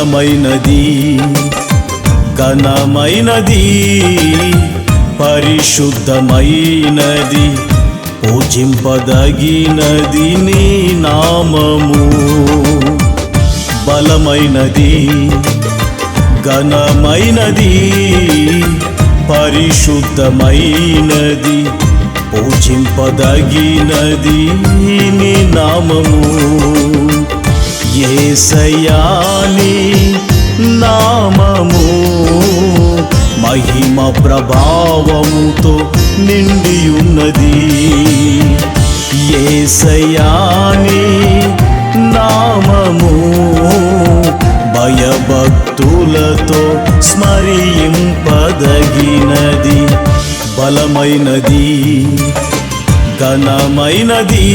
బలమైనది ఘనమైనది పరిశుద్ధమైనది పూజింపదగినది నీ నామము. బలమైనది ఘనమైనది పరిశుద్ధమైనది పూజింపదగినది నీ నామము. యేసయ్యా నీ నామము మహిమ ప్రభావముతో నిండియున్నది. యేసయ్యా నీ నామము భయభక్తులతో స్మరింపదగినది. బలమైనది ఘనమైనది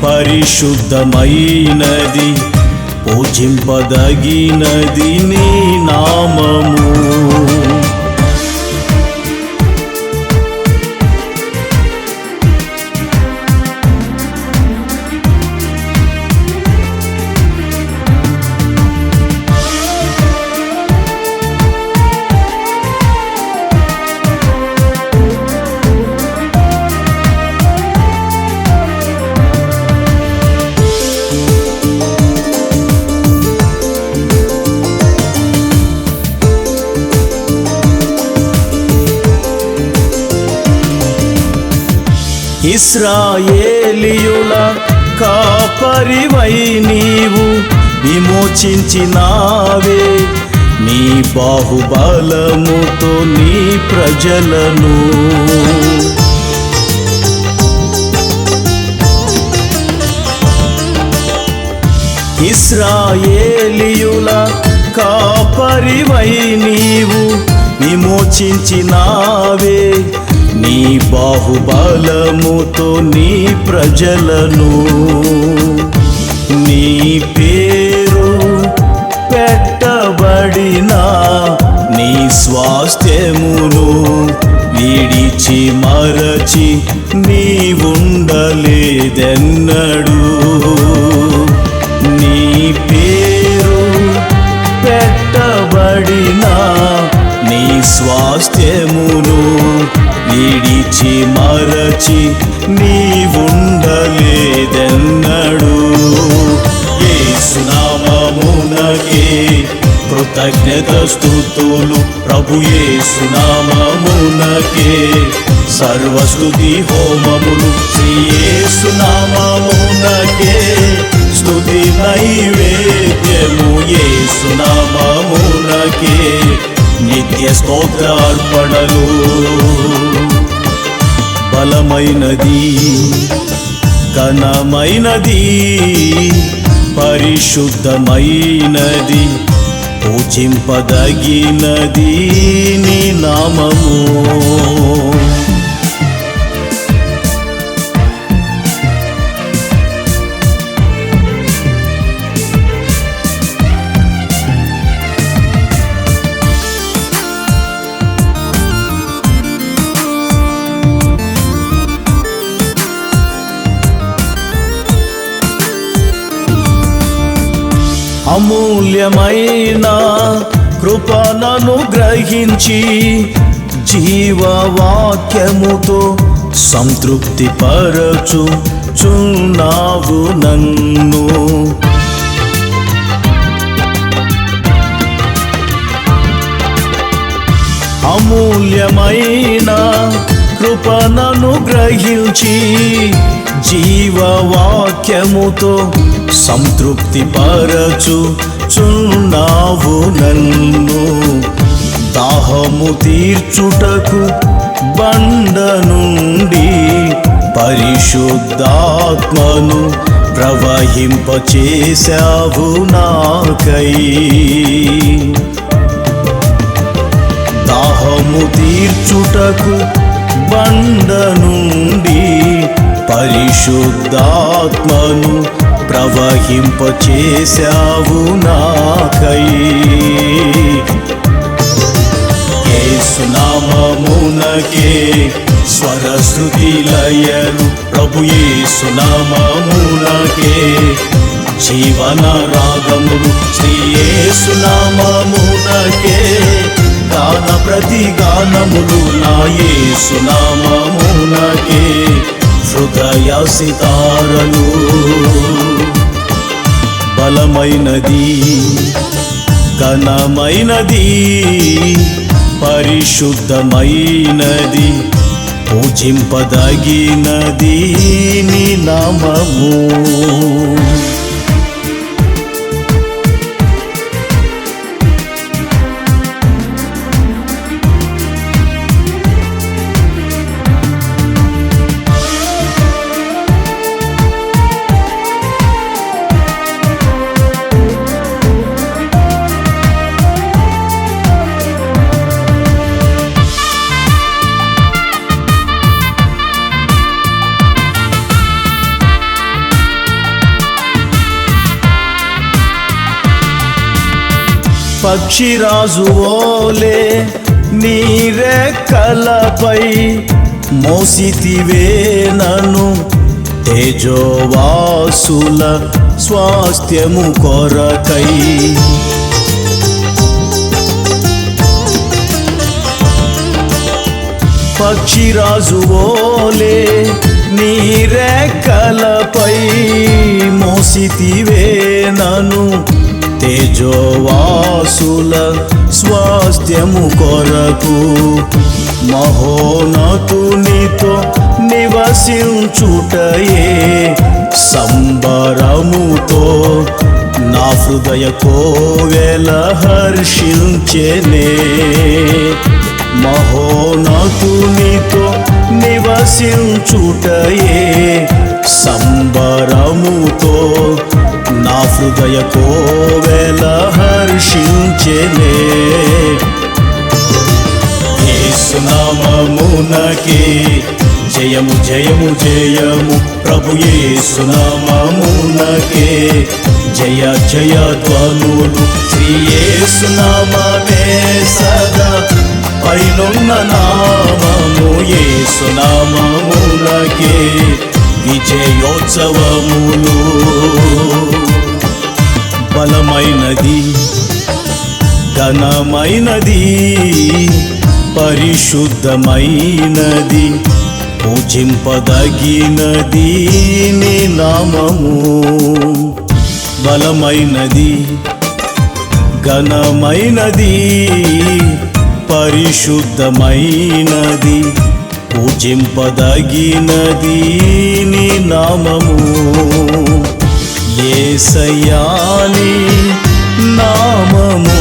పరిశుద్ధమైనది పూజింపదగినది నీ నామము. ఇశ్రాయేలీయుల కాపరివై నీవు విమోచించినావే నీ బాహుబలముతో నీ ప్రజలను. ఇశ్రాయేలీయుల కాపరివై నీవు విమోచించినావే నీ బాహుబలముతో నీ ప్రజలను. నీ పేరు పెట్టబడిన నీ స్వాస్థ్యమును విడిచి మరచి నీవుండలేదెన్నడూ. నీ పేరు పెట్టబడిన నీ స్వాస్థ్యమును విడిచి మరచి నీవుండలేదెన్నడూ. యేసు నామమునకే కృతజ్ఞత స్తుతులు ప్రభు యేసు నామమునకే సర్వస్తుతి హోమములు శ్రీ యేసు నామమునకే స్తుతి నైవేద్యము యేసు నామమునకే నిత్య స్తోత్రార్పణలు. బలమైనది ఘనమైనది పరిశుద్ధమైనది పూజింపదగినది నీ నామము. అమూల్యమైన కృపణను గ్రహించి జీవవాక్యముతో సంతృప్తి పరచుచున్నావు నన్ను. అమూల్యమైన కృపణను గ్రహించి జీవవాక్యముతో సంతృప్తి పరచుచున్నావు నన్ను. దాహము తీర్చుటకు బండ నుండి పరిశుద్ధాత్మను ప్రవహింపచేశావు నాకై. దాహము తీర్చుటకు బండ నుండి పరిశుద్ధాత్మను ప్రవహింపచేశావు నాకై. యేసు నామమునకే స్వరశృతి లయలు ప్రభు యేసు నామమునకే జీవన రాగములు శ్రీ యేసు నామమునకే గాన ప్రతి గానములు నా యేసు నామమునకే హృదయ సితారలు బలమైనది ఘనమైనది పరిశుద్ధమైనది పూజింపదగినది నీ నామము పక్షిరాజు ఓలే నీ రెక్కలపై మోసితివే నన్ను తేజోవాసుల స్వాస్థ్యము కొరకై పక్షిరాజు ఓలే నీ రెక్కలపై మోసితివే నన్ను తేజోవాసుల స్వాస్థ్యము కొరకు మహోన్నతునితో నివసించుటయే సంబరముతో నా హృదయ కోవెల హర్షించెనే మహోన్నతునితో నివసించుటయే సంబరముతో నా హృదయ కోవెల హర్షించెనే యేసు నామమునకే జయము జయము జయము ప్రభు యేసు నామమునకే జయ జయ ధ్వనులు శ్రీ యేసు నామమే సదా పైనున్న నామము యేసు నామమునకే విజయోత్సవములు బలమైనది ఘనమైనది పరిశుద్ధమైనది పూజింపదగినది నీ నామము బలమైనది ఘనమైనది పరిశుద్ధమైనది పూజింపదగినది నీ నామము యేసయ్యా నీ నామము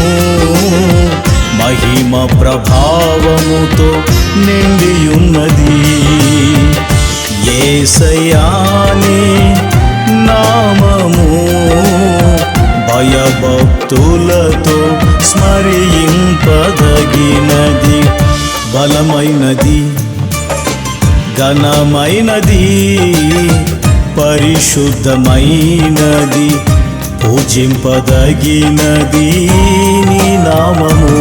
మహిమ ప్రభావముతో నిండియున్నది యేసయ్యా నీ నామము భయభక్తులతో స్మరింపదగినది బలమైనది ఘనమైనది పరిశుద్ధమైనది పూజింపదగినది నీ నామము